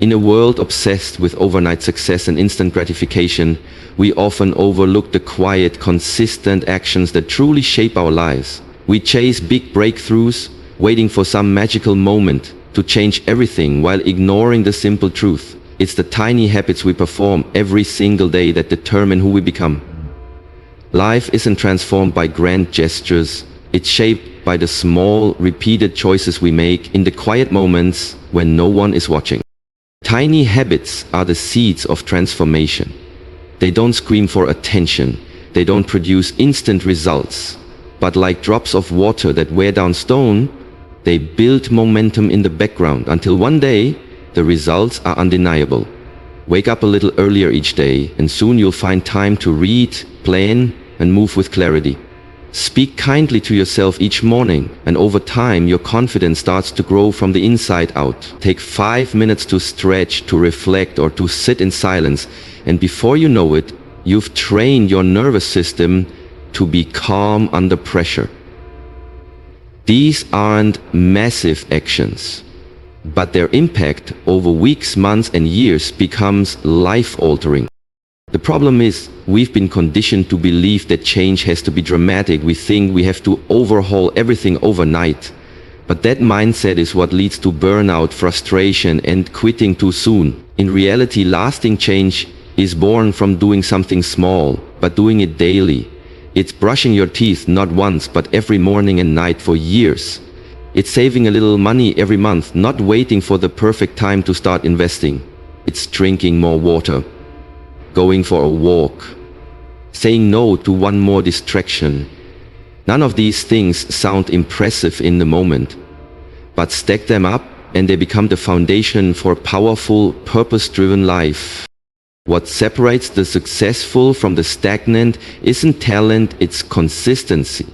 In a world obsessed with overnight success and instant gratification, we often overlook the quiet, consistent actions that truly shape our lives. We chase big breakthroughs, waiting for some magical moment to change everything while ignoring the simple truth. It's the tiny habits we perform every single day that determine who we become. Life isn't transformed by grand gestures. It's shaped by the small, repeated choices we make in the quiet moments when no one is watching. Tiny habits are the seeds of transformation. They don't scream for attention. They don't produce instant results. But like drops of water that wear down stone, they build momentum in the background until one day, the results are undeniable. Wake up a little earlier each day, and soon you'll find time to read, plan, and move with clarity. Speak kindly to yourself each morning, and over time your confidence starts to grow from the inside out. Take 5 minutes to stretch, to reflect, or to sit in silence, and before you know it, you've trained your nervous system to be calm under pressure. These aren't massive actions, but their impact over weeks, months, and years becomes life-altering. The problem is, we've been conditioned to believe that change has to be dramatic. We think we have to overhaul everything overnight. But that mindset is what leads to burnout, frustration, and quitting too soon. In reality, lasting change is born from doing something small, but doing it daily. It's brushing your teeth not once, but every morning and night for years. It's saving a little money every month, not waiting for the perfect time to start investing. It's drinking more water, going for a walk, saying no to one more distraction. None of these things sound impressive in the moment, but stack them up and they become the foundation for a powerful, purpose-driven life. What separates the successful from the stagnant isn't talent, it's consistency.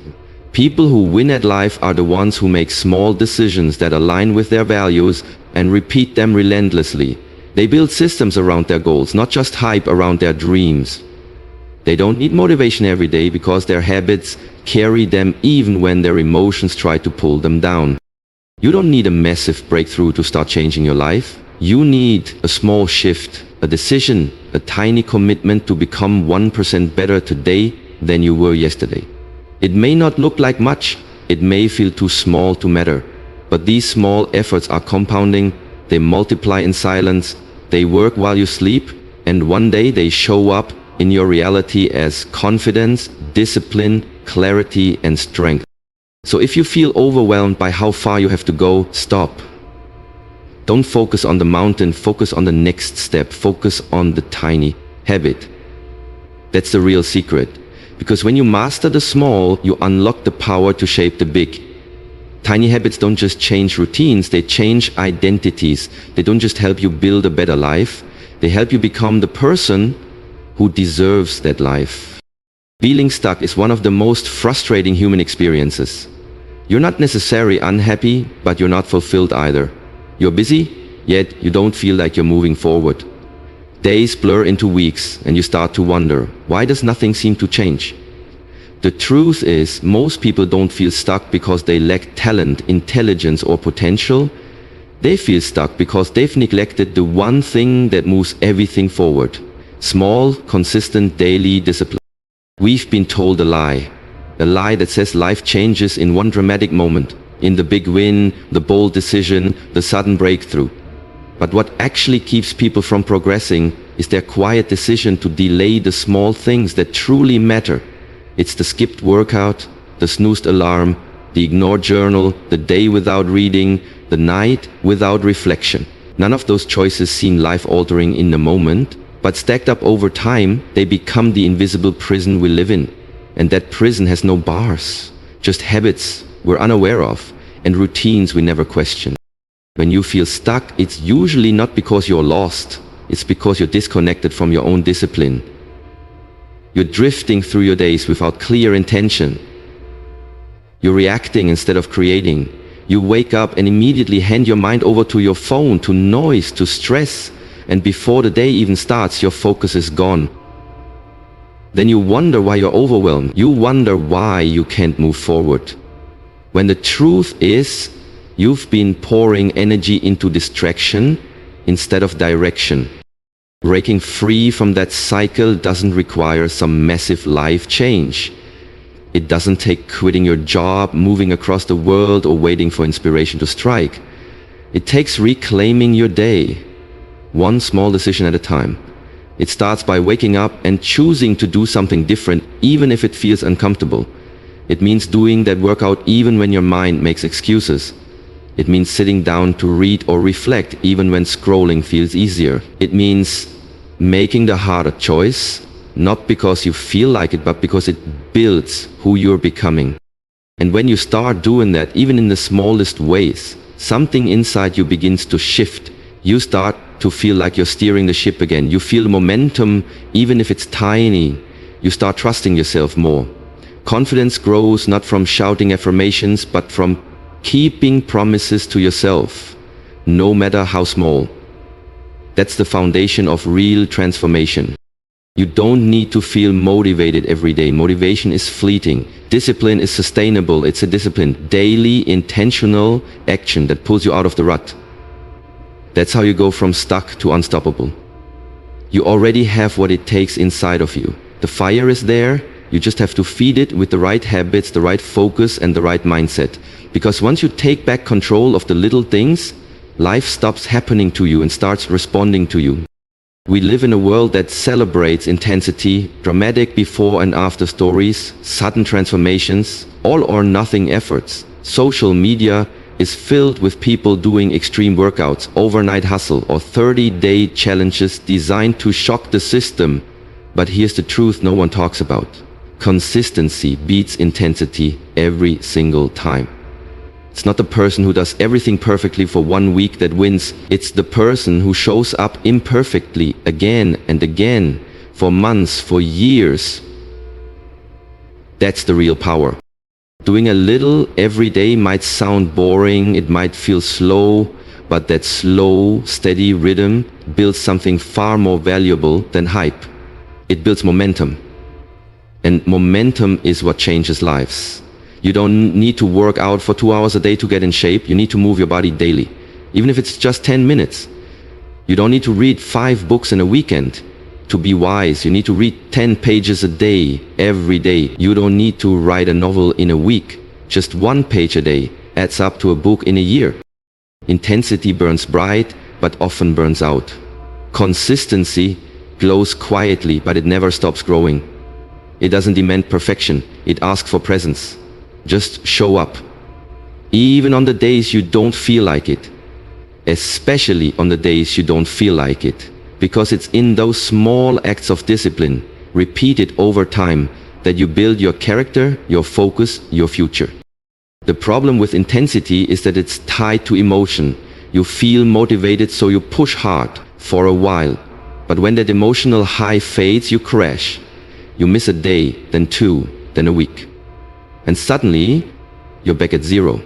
People who win at life are the ones who make small decisions that align with their values and repeat them relentlessly. They build systems around their goals, not just hype around their dreams. They don't need motivation every day because their habits carry them even when their emotions try to pull them down. You don't need a massive breakthrough to start changing your life. You need a small shift, a decision, a tiny commitment to become 1% better today than you were yesterday. It may not look like much, it may feel too small to matter, but these small efforts are compounding. They multiply in silence, they work while you sleep, and one day they show up in your reality as confidence, discipline, clarity, and strength. So if you feel overwhelmed by how far you have to go, stop. Don't focus on the mountain, focus on the next step, focus on the tiny habit. That's the real secret. Because when you master the small, you unlock the power to shape the big. Tiny habits don't just change routines, they change identities. They don't just help you build a better life, they help you become the person who deserves that life. Feeling stuck is one of the most frustrating human experiences. You're not necessarily unhappy, but you're not fulfilled either. You're busy, yet you don't feel like you're moving forward. Days blur into weeks, and you start to wonder, why does nothing seem to change? The truth is, most people don't feel stuck because they lack talent, intelligence, or potential. They feel stuck because they've neglected the one thing that moves everything forward. Small, consistent, daily discipline. We've been told a lie that says life changes in one dramatic moment, in the big win, the bold decision, the sudden breakthrough. But what actually keeps people from progressing is their quiet decision to delay the small things that truly matter. It's the skipped workout, the snoozed alarm, the ignored journal, the day without reading, the night without reflection. None of those choices seem life-altering in the moment, but stacked up over time, they become the invisible prison we live in. And that prison has no bars, just habits we're unaware of and routines we never question. When you feel stuck, it's usually not because you're lost, it's because you're disconnected from your own discipline. You're drifting through your days without clear intention. You're reacting instead of creating. You wake up and immediately hand your mind over to your phone, to noise, to stress, and before the day even starts, your focus is gone. Then you wonder why you're overwhelmed. You wonder why you can't move forward. When the truth is, you've been pouring energy into distraction, instead of direction. Breaking free from that cycle doesn't require some massive life change. It doesn't take quitting your job, moving across the world, or waiting for inspiration to strike. It takes reclaiming your day, one small decision at a time. It starts by waking up and choosing to do something different, even if it feels uncomfortable. It means doing that workout even when your mind makes excuses. It means sitting down to read or reflect even when scrolling feels easier. It means making the harder choice, not because you feel like it, but because it builds who you're becoming. And when you start doing that, even in the smallest ways, something inside you begins to shift. You start to feel like you're steering the ship again. You feel momentum, even if it's tiny. You start trusting yourself more. Confidence grows not from shouting affirmations, but from keeping promises to yourself, no matter how small. That's the foundation of real transformation. You don't need to feel motivated every day. Motivation is fleeting. Discipline is sustainable. It's a discipline, daily, intentional action that pulls you out of the rut. That's how you go from stuck to unstoppable. You already have what it takes inside of you. The fire is there. You just have to feed it with the right habits, the right focus, and the right mindset. Because once you take back control of the little things, life stops happening to you and starts responding to you. We live in a world that celebrates intensity, dramatic before and after stories, sudden transformations, all or nothing efforts. Social media is filled with people doing extreme workouts, overnight hustle, or 30-day challenges designed to shock the system. But here's the truth no one talks about. Consistency beats intensity every single time. It's not the person who does everything perfectly for 1 week that wins. It's the person who shows up imperfectly again and again for months, for years. That's the real power. Doing a little every day might sound boring, it might feel slow, but that slow, steady rhythm builds something far more valuable than hype. It builds momentum. And momentum is what changes lives. You don't need to work out for 2 hours a day to get in shape. You need to move your body daily, even if it's just 10 minutes. You don't need to read 5 books in a weekend to be wise. You need to read 10 pages a day, every day. You don't need to write a novel in a week. Just 1 page a day adds up to a book in a year. Intensity burns bright, but often burns out. Consistency glows quietly, but it never stops growing. It doesn't demand perfection. It asks for presence. Just show up. Even on the days you don't feel like it. Especially on the days you don't feel like it. Because it's in those small acts of discipline, repeated over time, that you build your character, your focus, your future. The problem with intensity is that it's tied to emotion. You feel motivated, so you push hard for a while. But when that emotional high fades, you crash. You miss a day, then 2, then a week. And suddenly, you're back at 0.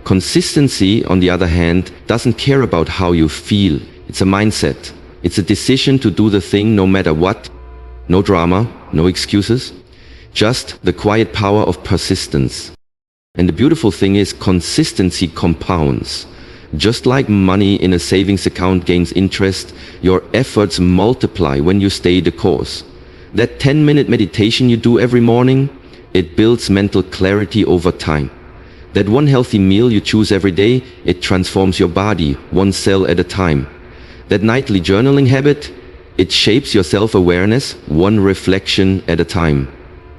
Consistency, on the other hand, doesn't care about how you feel. It's a mindset. It's a decision to do the thing no matter what. No drama, no excuses. Just the quiet power of persistence. And the beautiful thing is, consistency compounds. Just like money in a savings account gains interest, your efforts multiply when you stay the course. That 10-minute meditation you do every morning, it builds mental clarity over time. That one healthy meal you choose every day, it transforms your body, 1 cell at a time. That nightly journaling habit, it shapes your self-awareness, 1 reflection at a time.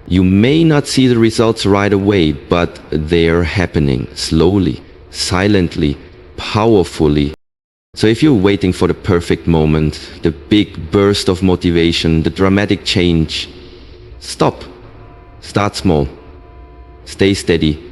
You may not see the results right away, but they're happening slowly, silently, powerfully. So if you're waiting for the perfect moment, the big burst of motivation, the dramatic change, stop. Start small. Stay steady.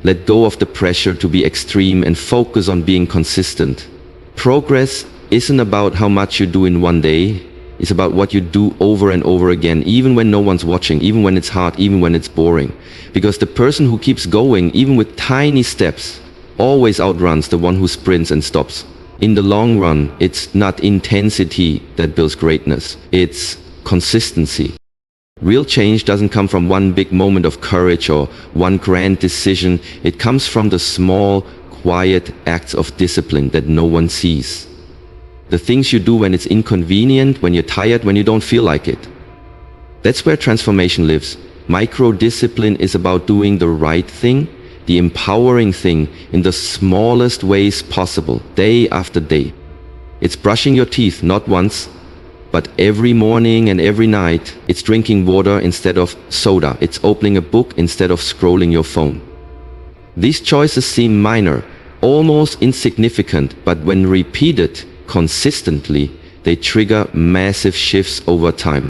Let go of the pressure to be extreme and focus on being consistent. Progress isn't about how much you do in 1 day. It's about what you do over and over again, even when no one's watching, even when it's hard, even when it's boring. Because the person who keeps going, even with tiny steps, always outruns the one who sprints and stops. In the long run, it's not intensity that builds greatness. It's consistency. Real change doesn't come from 1 big moment of courage or 1 grand decision. It comes from the small, quiet acts of discipline that no one sees. The things you do when it's inconvenient, when you're tired, when you don't feel like it. That's where transformation lives. Micro-discipline is about doing the right thing, the empowering thing, in the smallest ways possible, day after day. It's brushing your teeth not once, but every morning and every night. It's drinking water instead of soda. It's opening a book instead of scrolling your phone. These choices seem minor, almost insignificant, but when repeated consistently, they trigger massive shifts over time.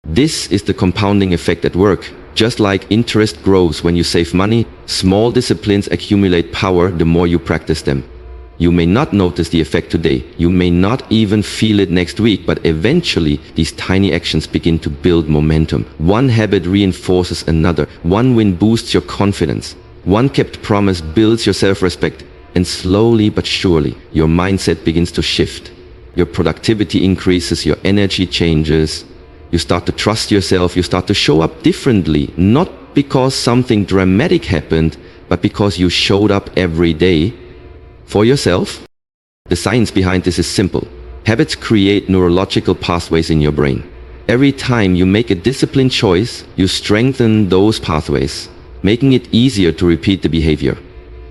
This is the compounding effect at work. Just like interest grows when you save money, small disciplines accumulate power the more you practice them. You may not notice the effect today, you may not even feel it next week, but eventually these tiny actions begin to build momentum. One habit reinforces another, one win boosts your confidence, one kept promise builds your self-respect, and slowly but surely your mindset begins to shift. Your productivity increases, your energy changes, you start to trust yourself, you start to show up differently, not because something dramatic happened, but because you showed up every day for yourself. The science behind this is simple. Habits create neurological pathways in your brain. Every time you make a disciplined choice, you strengthen those pathways, making it easier to repeat the behavior.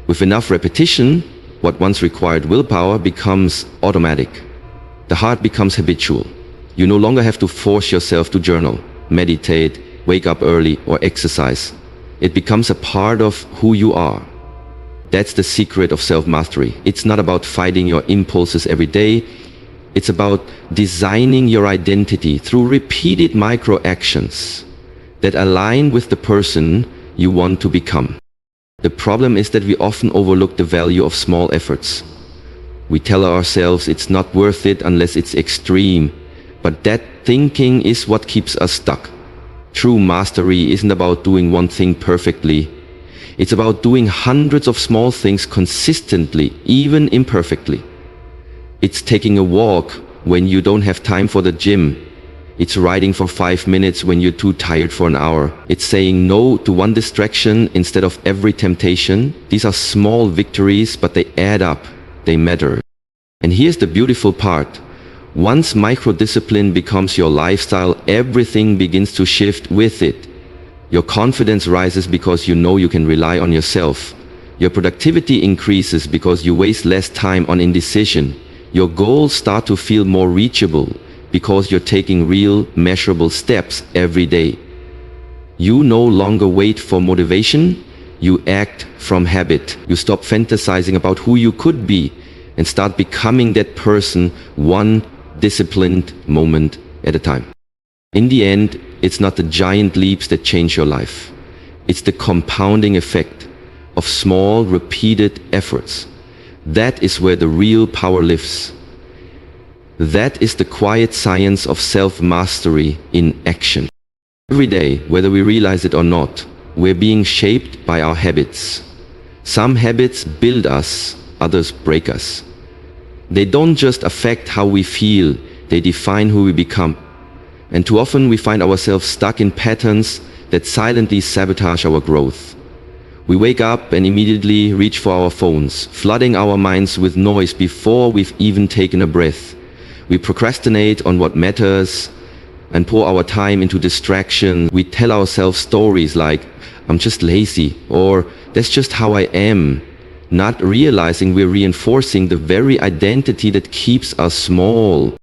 With enough repetition, what once required willpower becomes automatic. The heart becomes habitual. You no longer have to force yourself to journal, meditate, wake up early, or exercise. It becomes a part of who you are. That's the secret of self-mastery. It's not about fighting your impulses every day. It's about designing your identity through repeated micro-actions that align with the person you want to become. The problem is that we often overlook the value of small efforts. We tell ourselves it's not worth it unless it's extreme, but that thinking is what keeps us stuck. True mastery isn't about doing one thing perfectly. It's about doing hundreds of small things consistently, even imperfectly. It's taking a walk when you don't have time for the gym. It's riding for 5 minutes when you're too tired for an hour. It's saying no to one distraction instead of every temptation. These are small victories, but they add up. They matter. And here's the beautiful part. Once microdiscipline becomes your lifestyle, everything begins to shift with it. Your confidence rises because you know you can rely on yourself. Your productivity increases because you waste less time on indecision. Your goals start to feel more reachable because you're taking real, measurable steps every day. You no longer wait for motivation, you act from habit. You stop fantasizing about who you could be and start becoming that person one disciplined moment at a time. In the end, it's not the giant leaps that change your life. It's the compounding effect of small, repeated efforts. That is where the real power lives. That is the quiet science of self-mastery in action. Every day, whether we realize it or not, we're being shaped by our habits. Some habits build us, others break us. They don't just affect how we feel, they define who we become. And too often we find ourselves stuck in patterns that silently sabotage our growth. We wake up and immediately reach for our phones, flooding our minds with noise before we've even taken a breath. We procrastinate on what matters and pour our time into distraction. We tell ourselves stories like, I'm just lazy, or that's just how I am, not realizing we're reinforcing the very identity that keeps us small.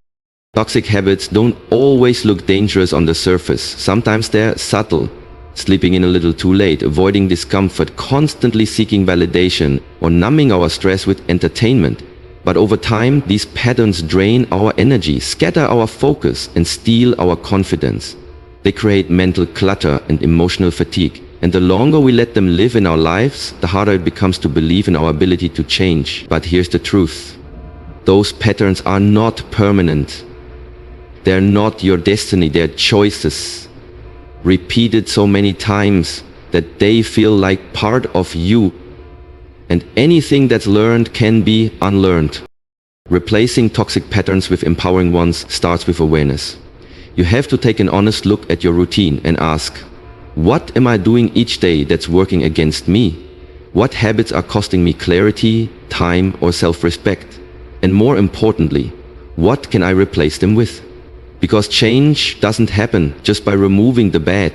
Toxic habits don't always look dangerous on the surface. Sometimes they're subtle. Sleeping in a little too late, avoiding discomfort, constantly seeking validation, or numbing our stress with entertainment. But over time, these patterns drain our energy, scatter our focus, and steal our confidence. They create mental clutter and emotional fatigue. And the longer we let them live in our lives, the harder it becomes to believe in our ability to change. But here's the truth. Those patterns are not permanent. They're not your destiny, they're choices. Repeated so many times that they feel like part of you. And anything that's learned can be unlearned. Replacing toxic patterns with empowering ones starts with awareness. You have to take an honest look at your routine and ask, what am I doing each day that's working against me? What habits are costing me clarity, time, or self-respect? And more importantly, What can I replace them with? Because change doesn't happen just by removing the bad.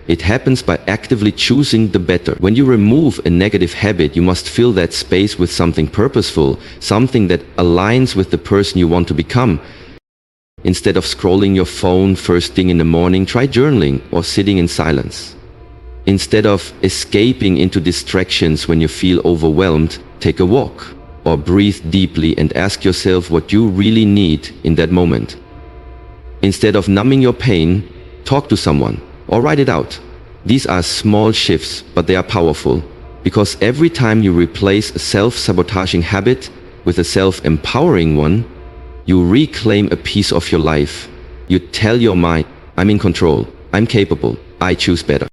It happens by actively choosing the better. When you remove a negative habit, you must fill that space with something purposeful, something that aligns with the person you want to become. Instead of scrolling your phone first thing in the morning, try journaling or sitting in silence. Instead of escaping into distractions when you feel overwhelmed, take a walk or breathe deeply and ask yourself what you really need in that moment. Instead of numbing your pain, talk to someone or write it out. These are small shifts, but they are powerful, because every time you replace a self-sabotaging habit with a self-empowering one, you reclaim a piece of your life. You tell your mind, I'm in control, I'm capable, I choose better.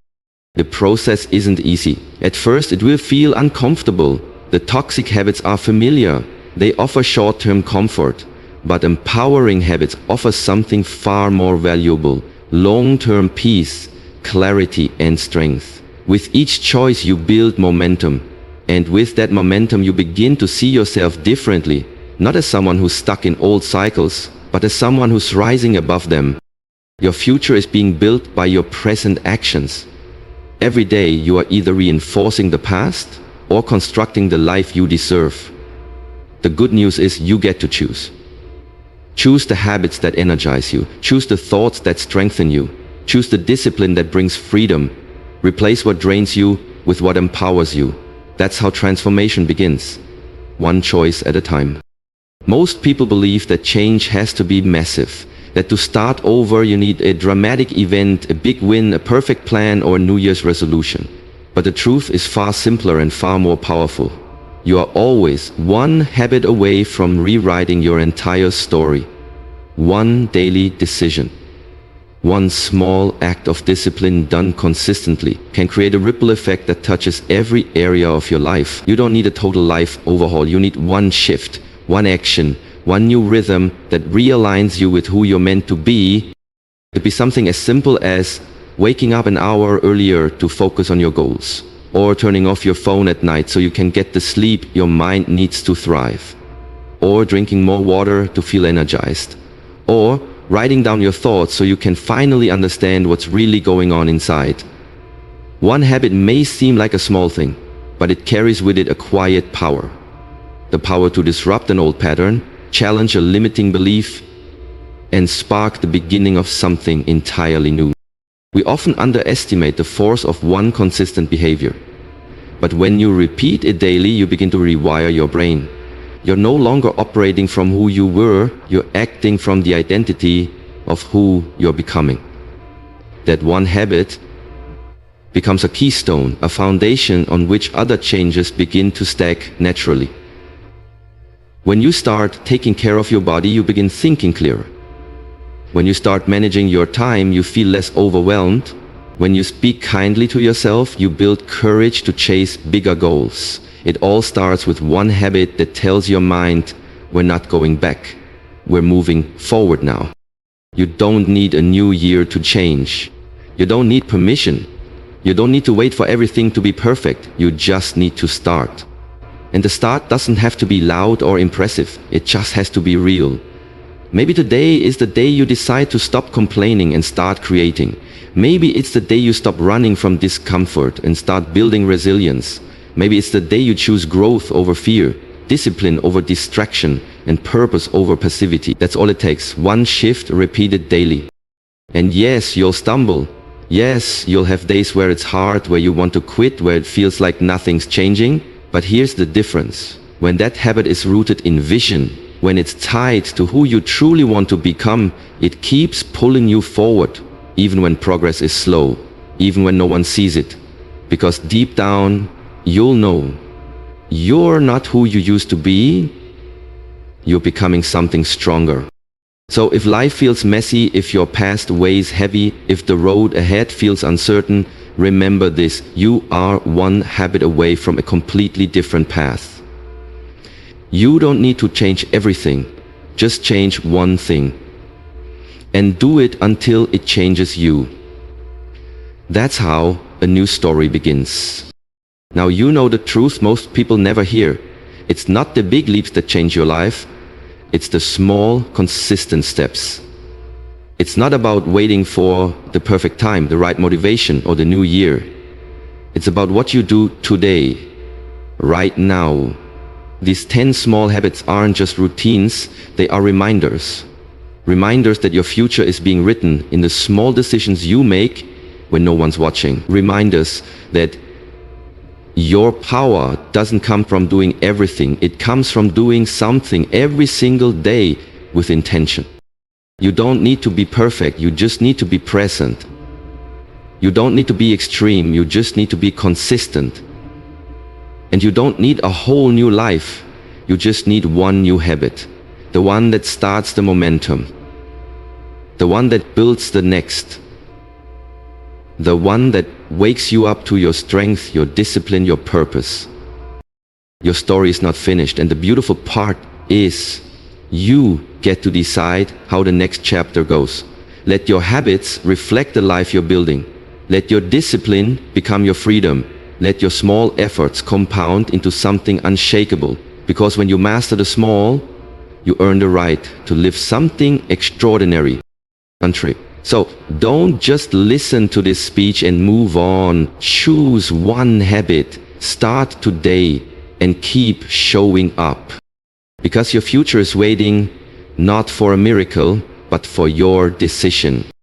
The process isn't easy. At first it will feel uncomfortable. The toxic habits are familiar. They offer short-term comfort. But empowering habits offer something far more valuable: long-term peace, clarity and strength. With each choice you build momentum, and with that momentum you begin to see yourself differently, not as someone who's stuck in old cycles, but as someone who's rising above them. Your future is being built by your present actions. Every day you are either reinforcing the past or constructing the life you deserve. The good news is you get to choose. Choose the habits that energize you. Choose the thoughts that strengthen you. Choose the discipline that brings freedom. Replace what drains you with what empowers you. That's how transformation begins, one choice at a time. Most people believe that change has to be massive, that to start over you need a dramatic event, a big win, a perfect plan, or a New Year's resolution. But the truth is far simpler and far more powerful. You are always one habit away from rewriting your entire story. One daily decision, one small act of discipline done consistently can create a ripple effect that touches every area of your life. You don't need a total life overhaul. You need one shift, one action, one new rhythm that realigns you with who you're meant to be. It could be something as simple as waking up an hour earlier to focus on your goals, or turning off your phone at night so you can get the sleep your mind needs to thrive, or drinking more water to feel energized, or writing down your thoughts so you can finally understand what's really going on inside. One habit may seem like a small thing, but it carries with it a quiet power. The power to disrupt an old pattern, challenge a limiting belief, and spark the beginning of something entirely new. We often underestimate the force of one consistent behavior. But when you repeat it daily, you begin to rewire your brain. You're no longer operating from who you were, you're acting from the identity of who you're becoming. That one habit becomes a keystone, a foundation on which other changes begin to stack naturally. When you start taking care of your body, you begin thinking clearer. When you start managing your time, you feel less overwhelmed. When you speak kindly to yourself, you build courage to chase bigger goals. It all starts with one habit that tells your mind, we're not going back. We're moving forward now. You don't need a new year to change. You don't need permission. You don't need to wait for everything to be perfect. You just need to start. And the start doesn't have to be loud or impressive. It just has to be real. Maybe today is the day you decide to stop complaining and start creating. Maybe it's the day you stop running from discomfort and start building resilience. Maybe it's the day you choose growth over fear, discipline over distraction, and purpose over passivity. That's all it takes. One shift repeated daily. And yes, you'll stumble. Yes, you'll have days where it's hard, where you want to quit, where it feels like nothing's changing. But here's the difference. When that habit is rooted in vision, when it's tied to who you truly want to become, it keeps pulling you forward, even when progress is slow, even when no one sees it. Because deep down, you'll know you're not who you used to be, you're becoming something stronger. So if life feels messy, if your past weighs heavy, if the road ahead feels uncertain, remember this: you are one habit away from a completely different path. You don't need to change everything, just change one thing. And do it until it changes you. That's how a new story begins. Now you know the truth most people never hear. It's not the big leaps that change your life. It's the small, consistent steps. It's not about waiting for the perfect time, the right motivation, or the new year. It's about what you do today, right now. These 10 small habits aren't just routines, they are reminders. Reminders that your future is being written in the small decisions you make when no one's watching. Reminders that your power doesn't come from doing everything. It comes from doing something every single day with intention. You don't need to be perfect, you just need to be present. You don't need to be extreme, you just need to be consistent. And you don't need a whole new life, you just need one new habit. The one that starts the momentum. The one that builds the next. The one that wakes you up to your strength, your discipline, your purpose. Your story is not finished, and the beautiful part is you get to decide how the next chapter goes. Let your habits reflect the life you're building. Let your discipline become your freedom. Let your small efforts compound into something unshakable. Because when you master the small, you earn the right to live something extraordinary. So don't just listen to this speech and move on. Choose one habit. Start today and keep showing up. Because your future is waiting not for a miracle, but for your decision.